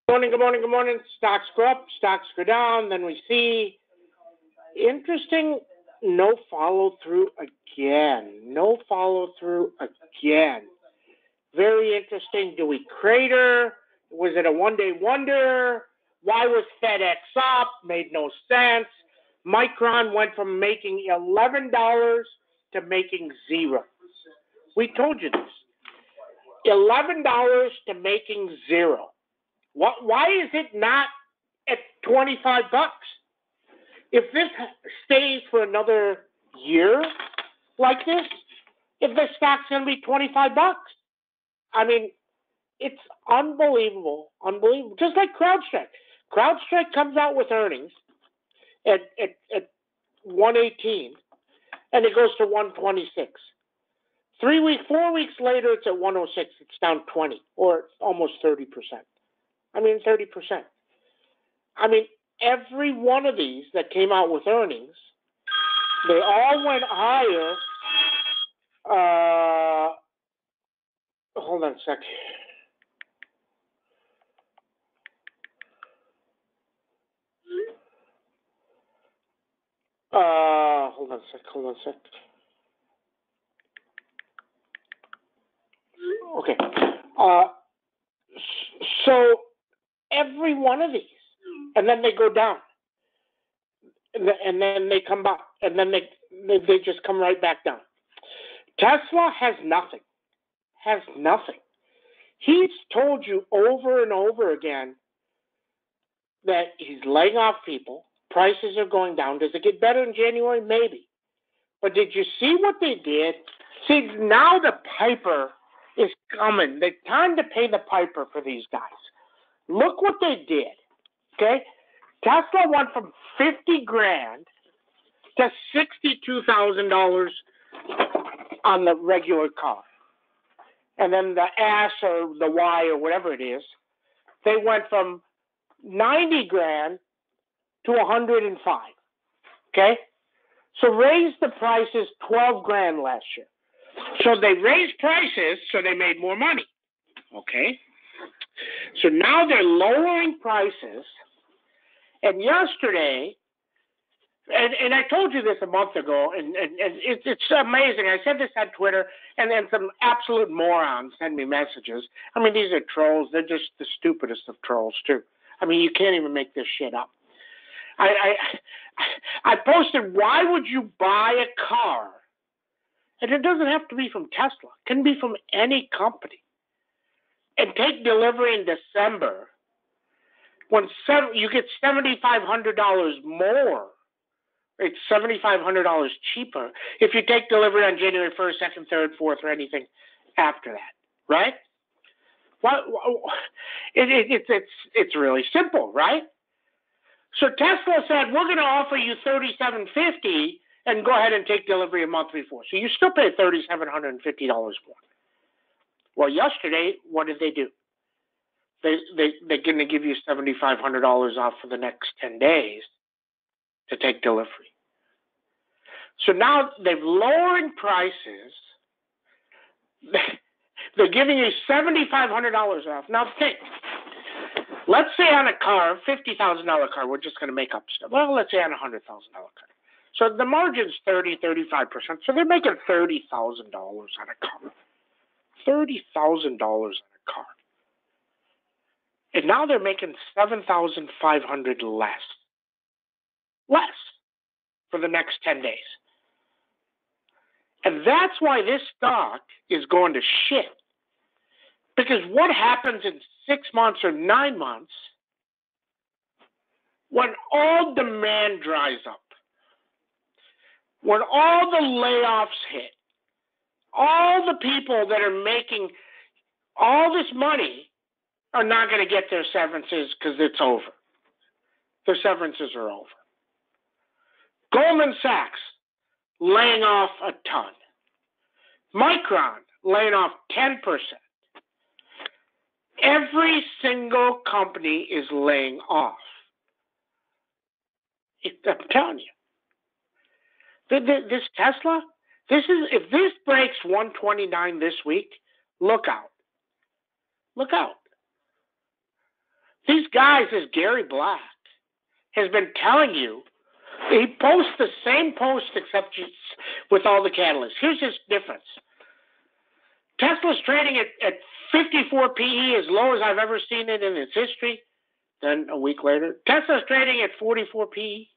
Good morning. Stocks go up, stocks go down. Then we see interesting no follow through again. Very interesting. Do we crater? Was it a one-day wonder? Why was FedEx up? Made no sense. Micron went from making $11 to making $0. We told you this. $11 to making $0. Why is it not at $25? If this stays for another year like this, if the stock's going to be $25, I mean, it's unbelievable. Just like CrowdStrike. CrowdStrike comes out with earnings at 118, and it goes to 126. 4 weeks later, it's at 106. It's down 20, or almost 30%. 30%. Every one of these that came out with earnings, they all went higher. Hold on a sec. Hold on a sec. Okay. So every one of these, and then they go down, and then they come back, and then they just come right back down. Tesla has nothing. He's told you over and over again that he's laying off people. Prices are going down. Does it get better in January? Maybe. But did you see what they did? See, now the piper is coming. It's time to pay the piper for these guys. Look what they did. Okay? Tesla went from $50,000 to $62,000 on the regular car. And then the S or the Y or whatever it is, they went from $90,000 to $105,000. Okay? So raised the prices $12,000 last year. So they raised prices, so they made more money. Okay? So now they're lowering prices. And yesterday, and I told you this a month ago, and it's amazing. I said this on Twitter, and then some absolute morons send me messages. These are trolls. They're just the stupidest of trolls, too. You can't even make this shit up. I posted, why would you buy a car? And it doesn't have to be from Tesla. It can be from any company. And take delivery in December when you get $7,500 more. It's $7,500 cheaper if you take delivery on January 1st, 2nd, 3rd, 4th, or anything after that, right? It's really simple, right? So Tesla said, we're going to offer you $3,750 and go ahead and take delivery a month before. So you still pay $3,750 more. Well, yesterday, what did they do? They're going to give you $7,500 off for the next 10 days to take delivery. So now they've lowered prices. They're giving you $7,500 off. Now think, let's say on a car, $50,000 car, we're just going to make up stuff. Well, let's say on a $100,000 car. So the margin's 35%. So they're making $30,000 on a car. $30,000 on a car. And now they're making $7,500 less for the next 10 days. And that's why this stock is going to shit. Because what happens in 6 months or 9 months when all demand dries up, when all the layoffs hit, all the people that are making all this money are not going to get their severances because it's over. Their severances are over. Goldman Sachs laying off a ton. Micron laying off 10%. Every single company is laying off. I'm telling you. This Tesla, if this breaks 129 this week, look out. Look out. These guys, as Gary Black has been telling you, he posts the same post except with all the catalysts. Here's his difference. Tesla's trading at 54 PE, as low as I've ever seen it in its history. Then a week later, Tesla's trading at 44 PE.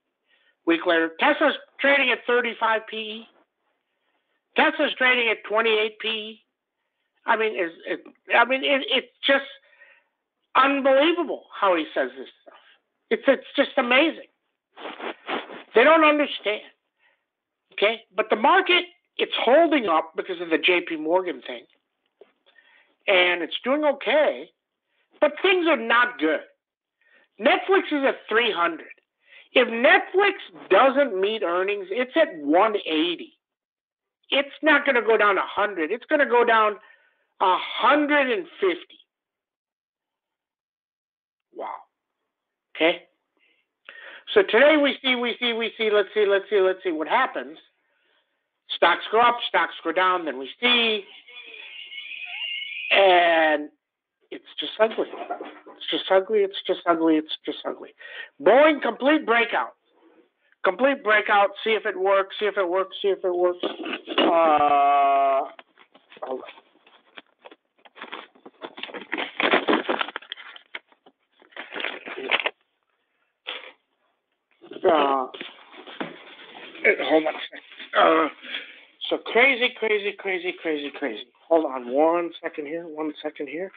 Week later, Tesla's trading at 35 PE. Tesla's trading at 28 PE. I mean, it's just unbelievable how he says this stuff. It's just amazing. They don't understand. Okay, but the market, it's holding up because of the J.P. Morgan thing, and it's doing okay, but things are not good. Netflix is at 300. If Netflix doesn't meet earnings, it's at 180. It's not going to go down 100. It's going to go down 150. Wow. Okay. So today we see. Let's see what happens. Stocks go up, stocks go down. Then we see, and it's just ugly. It's just ugly. It's just ugly. It's just ugly. Boeing, complete breakout. Complete breakout. See if it works. See if it works. See if it works. Hold on. Hold on a second. So crazy. Hold on 1 second here. 1 second here.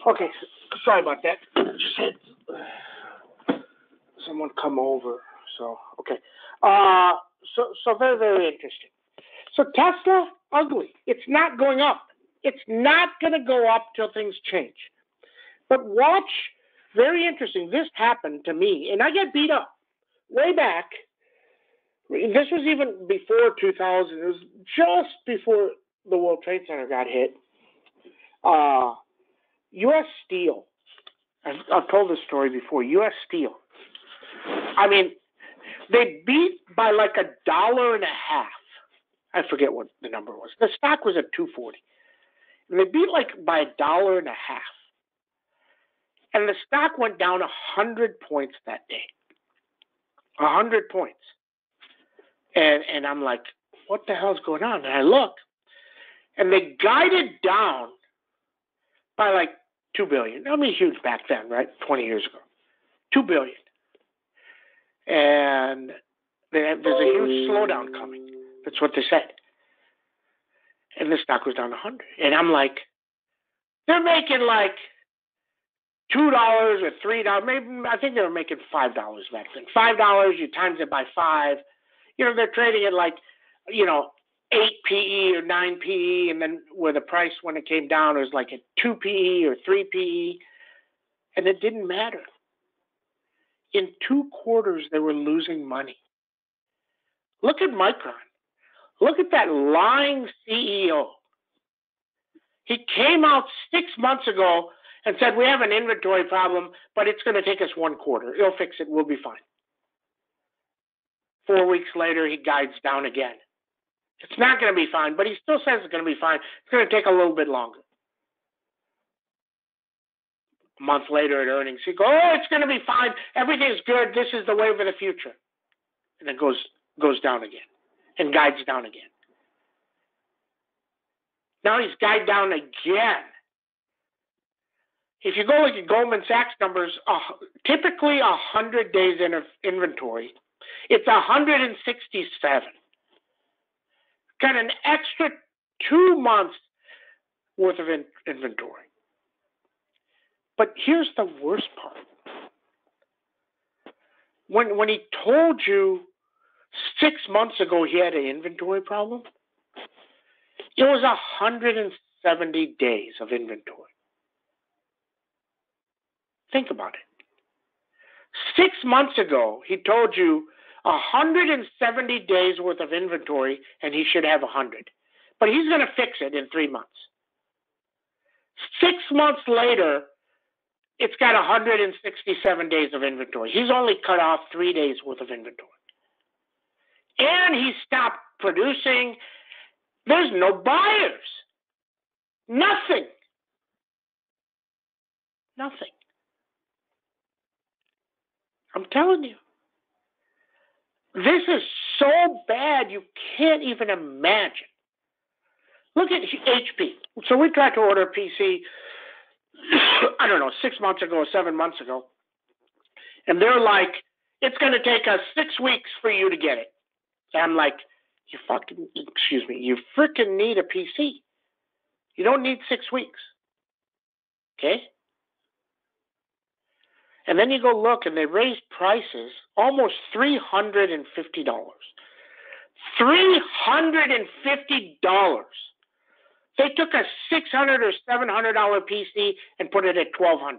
Okay, sorry about that. Just had someone come over. So okay. So very, very interesting. So Tesla, ugly. It's not going up. It's not going to go up till things change. But watch, very interesting. This happened to me, and I got beat up way back. This was even before 2000. It was just before the World Trade Center got hit. U.S. Steel. I've told this story before. U.S. Steel. I mean, they beat by like $1.50. I forget what the number was. The stock was at $2.40. And they beat like by $1.50. And the stock went down 100 points that day. 100 points. And I'm like, what the hell's going on? And I look, and they guided down by like $2 billion. I mean, huge back then, right? 20 years ago. $2 billion. And there's a huge slowdown coming. That's what they said. And the stock was down 100. And I'm like, they're making like $2 or $3. Maybe I think they were making $5 back then. $5, you times it by 5. You know, they're trading at like, 8 PE or 9 PE, and then where the price when it came down was like at 2 PE or 3 PE, and it didn't matter. In 2 quarters, they were losing money. Look at Micron. Look at that lying CEO. He came out 6 months ago and said, we have an inventory problem, but it's going to take us 1 quarter. He'll fix it. We'll be fine. 4 weeks later, he guides down again. It's not going to be fine, but he still says it's going to be fine. It's going to take a little bit longer. A month later at earnings, he goes, oh, it's going to be fine. Everything's good. This is the wave of the future. And then goes down again and guides down again. Now he's guided down again. If you go look at Goldman Sachs numbers, typically 100 days in inventory. It's 167. Got an extra 2 months worth of inventory. But here's the worst part. When he told you 6 months ago he had an inventory problem, it was 170 days of inventory. Think about it. 6 months ago, he told you 170 days worth of inventory, and he should have 100. But he's going to fix it in 3 months. 6 months later, it's got 167 days of inventory. He's only cut off 3 days worth of inventory. And he stopped producing. There's no buyers. Nothing. Nothing. I'm telling you. This is so bad you can't even imagine. Look at HP. So we tried to order a PC, I don't know, 6 months ago or 7 months ago. And they're like, it's going to take us 6 weeks for you to get it. And I'm like, you freaking need a PC. You don't need 6 weeks. Okay? And then you go look, and they raised prices almost $350. $350. They took a $600 or $700 PC and put it at $1,200.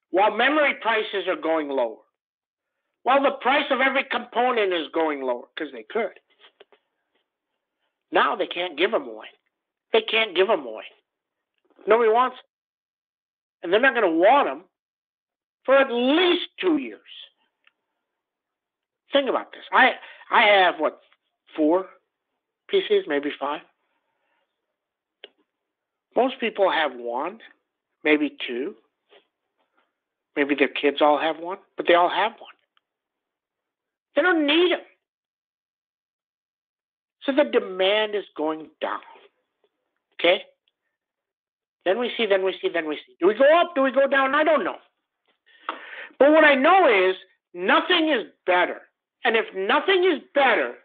While memory prices are going lower. While the price of every component is going lower, because they could. Now they can't give them away. They can't give them away. Nobody wants them. And they're not going to want them for at least 2 years. Think about this. I have, 4 PCs, maybe 5? Most people have 1, maybe 2. Maybe their kids all have 1, but they all have 1. They don't need them. So the demand is going down. Okay? Then we see. Do we go up? Do we go down? I don't know. But what I know is nothing is better. And if nothing is better,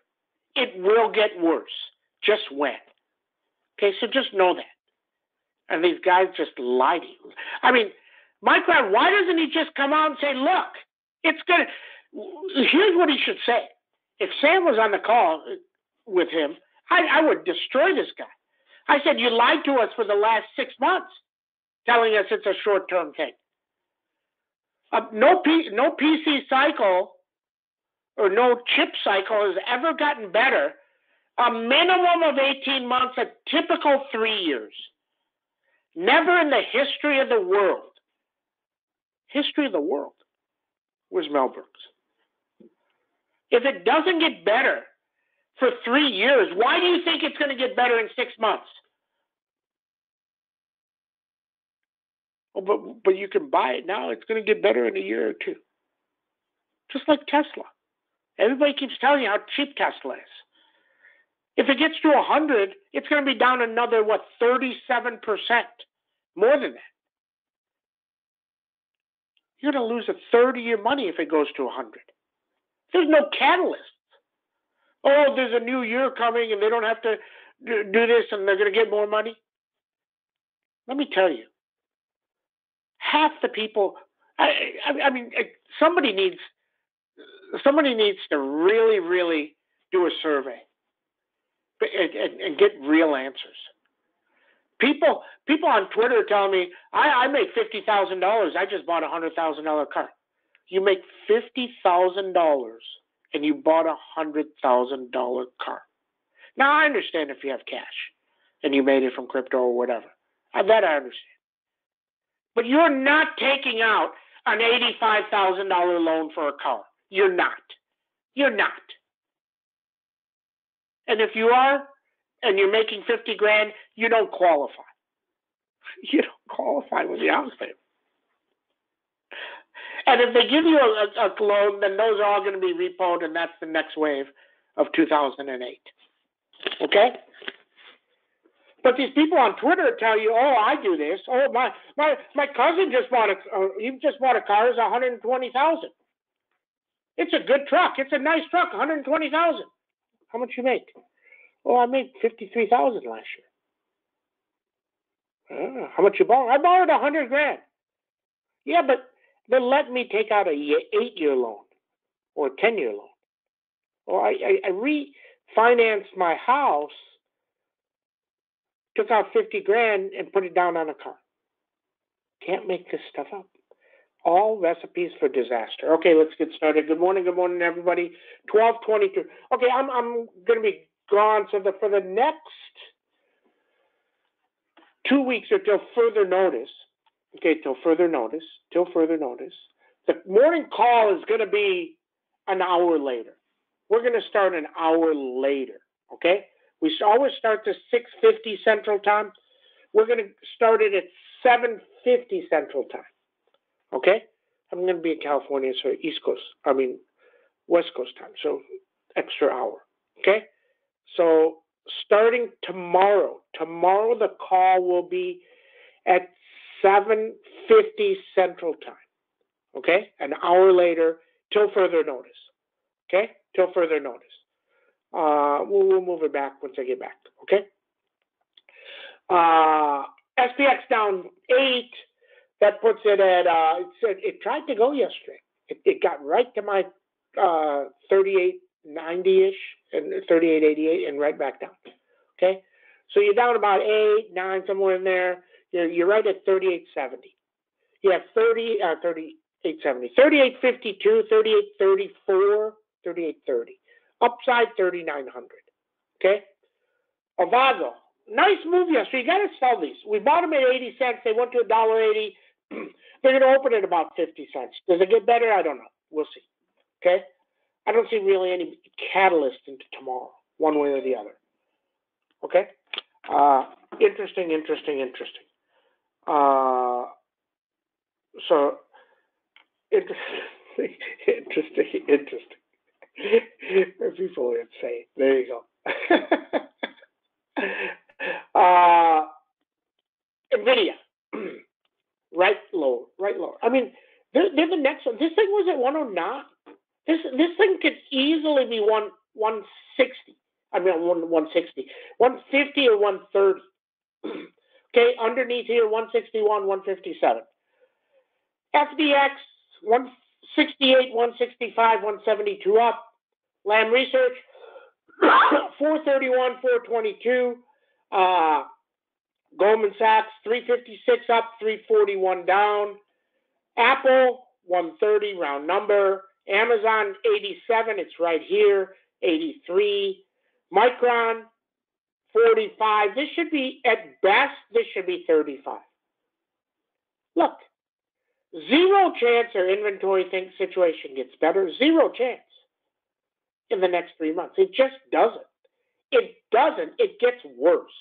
it will get worse. Just when. Okay, so just know that. And these guys just lie to you. I mean, Mike Brown, why doesn't he just come out and say, look, it's going to... Here's what he should say. If Sam was on the call with him, I would destroy this guy. I said, you lied to us for the last 6 months, telling us it's a short-term thing. No PC cycle or no chip cycle has ever gotten better. A minimum of 18 months, a typical 3 years. Never in the history of the world was Melberg's. If it doesn't get better for 3 years, why do you think it's going to get better in 6 months? Oh, but you can buy it now. It's going to get better in a year or 2. Just like Tesla. Everybody keeps telling you how cheap Tesla is. If it gets to 100, it's going to be down another, 37%. More than that. You're going to lose a third of your money if it goes to 100. There's no catalyst. Oh, there's a new year coming and they don't have to do this and they're going to get more money. Let me tell you, half the people, I mean, somebody needs to really, really do a survey and get real answers. People on Twitter tell me, I make $50,000. I just bought a $100,000 car. You make $50,000 and you bought a $100,000 car. Now, I understand if you have cash and you made it from crypto or whatever. That I understand. But you're not taking out an $85,000 loan for a car. You're not. You're not. And if you are, and you're making $50,000, you don't qualify. You don't qualify with the house payment. And if they give you a loan, then those are all going to be repoed, and that's the next wave of 2008. Okay? But these people on Twitter tell you, oh, I do this. Oh, my cousin just bought a car. It's $120,000. It's a good truck. It's a nice truck. $120,000. How much you make? Oh, I made $53,000 last year. How much you borrow? I borrowed $100,000. Yeah, but they let me take out a 8-year loan or a 10-year loan. Or I refinanced my house, took out $50,000 and put it down on a car. Can't make this stuff up. All recipes for disaster. Okay, let's get started. Good morning, everybody. 12:22. Okay, I'm going to be gone. So for the next 2 weeks or till further notice. Okay, till further notice. The morning call is going to be an hour later. We're going to start an hour later. Okay, we always start to 6:50 Central Time. We're going to start it at 7:50 Central Time. Okay, I'm going to be in California, so West Coast time, so extra hour. Okay, so starting tomorrow the call will be at 7:50 Central Time. Okay, an hour later till further notice. Okay, till further notice. We'll move it back once I get back. Okay. SPX down 8. That puts it at. It tried to go yesterday. It got right to my 38.90-ish and 38.88 and right back down. Okay, so you're down about 8, 9, somewhere in there. You're right at 38.70. You have 38.70, 38.52, 38.34, 38.30. Upside 3900. Okay, Avago. Nice move yesterday. You got to sell these. We bought them at 80 cents. They went to $1.80. They're going to open at about 50 cents. Does it get better? I don't know. We'll see. Okay? I don't see really any catalyst into tomorrow, one way or the other. Okay? Interesting. So, interesting. People would say, there you go. NVIDIA, right lower. I mean, they're the next one. This thing was at 109. This thing could easily be 160. I mean, 160, 150 or 130. Okay, underneath here, 161, 157. FDX, 168, 165, 172 up. Lam Research, 431, 422. Goldman Sachs, 356 up, 341 down. Apple, 130, round number. Amazon, 87, it's right here, 83. Micron, 45. This should be, at best, 35. Look, zero chance our inventory situation gets better. Zero chance in the next 3 months. It just doesn't. It gets worse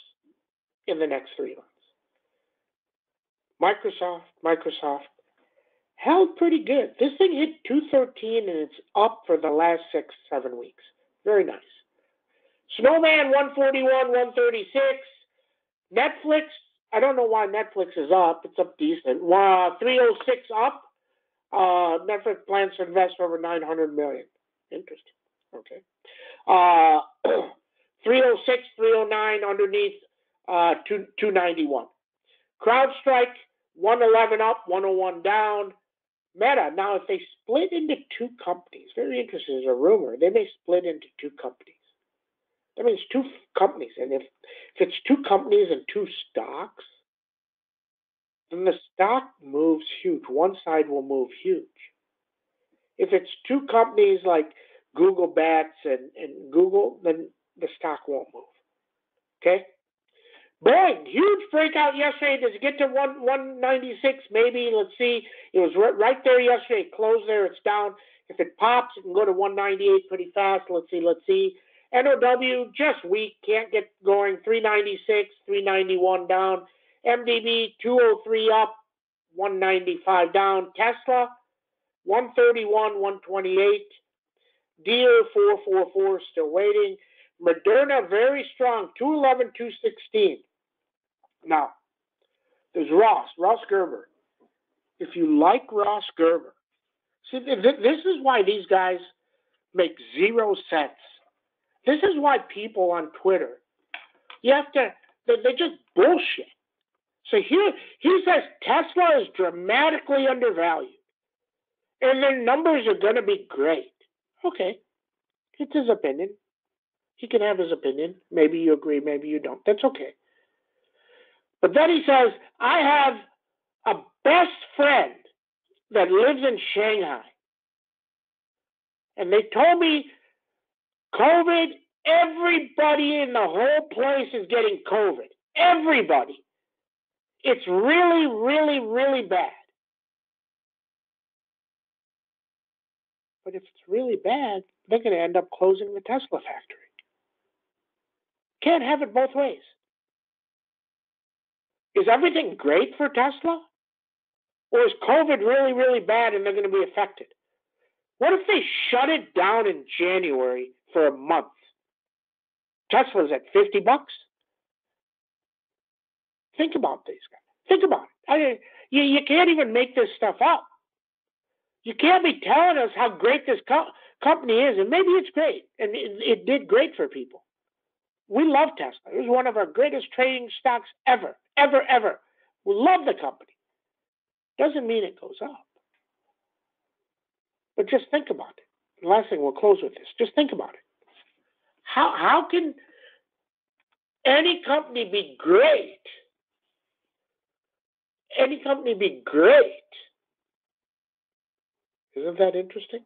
in the next 3 months. Microsoft held pretty good. This thing hit 213 and it's up for the last 6-7 weeks. Very nice. Snowman 141, 136. Netflix, I don't know why Netflix is up. It's up decent. 306 up. Netflix plans to invest over $900 million. Interesting. Okay. 306, 309 underneath 291. CrowdStrike 111 up, 101 down. Meta, now if they split into two companies, very interesting, there's a rumor, they may split into two companies. That means two companies, and if it's two companies and two stocks, then the stock moves huge. One side will move huge. If it's two companies like Google Bats and Google, then the stock won't move. Okay? Boeing, huge breakout yesterday. Does it get to 196? Maybe. Let's see. It was right there yesterday. It closed there. It's down. If it pops, it can go to 198 pretty fast. Let's see. NOW, just weak. Can't get going. 396, 391 down. MDB, 203 up, 195 down. Tesla, 131, 128. Deere, 444, still waiting. Moderna, very strong, 211, 216. Now, there's Ross Gerber. If you like Ross Gerber, see, this is why these guys make 0 cents. This is why people on Twitter, they just bullshit. So here, he says Tesla is dramatically undervalued, and their numbers are going to be great. Okay, it's his opinion. He can have his opinion. Maybe you agree, maybe you don't. That's okay. But then he says, I have a best friend that lives in Shanghai. And they told me COVID, everybody in the whole place is getting COVID. Everybody. It's really, really, really bad. But if it's really bad, they're going to end up closing the Tesla factory. Can't have it both ways. Is everything great for Tesla? Or is COVID really, really bad and they're going to be affected? What if they shut it down in January for a month? Tesla's at $50. Think about these guys. Think about it. You can't even make this stuff up. You can't be telling us how great this company is, and maybe it's great, and it did great for people. We love Tesla. It was one of our greatest trading stocks ever, ever, ever. We love the company. Doesn't mean it goes up. But just think about it. The last thing, we'll close with this. Just think about it. How can any company be great? Any company be great? Isn't that interesting?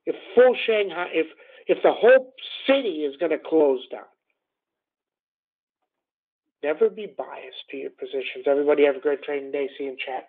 If full Shanghai, if the whole city is going to close down, never be biased to your positions. Everybody have a great trading day. See you in chat.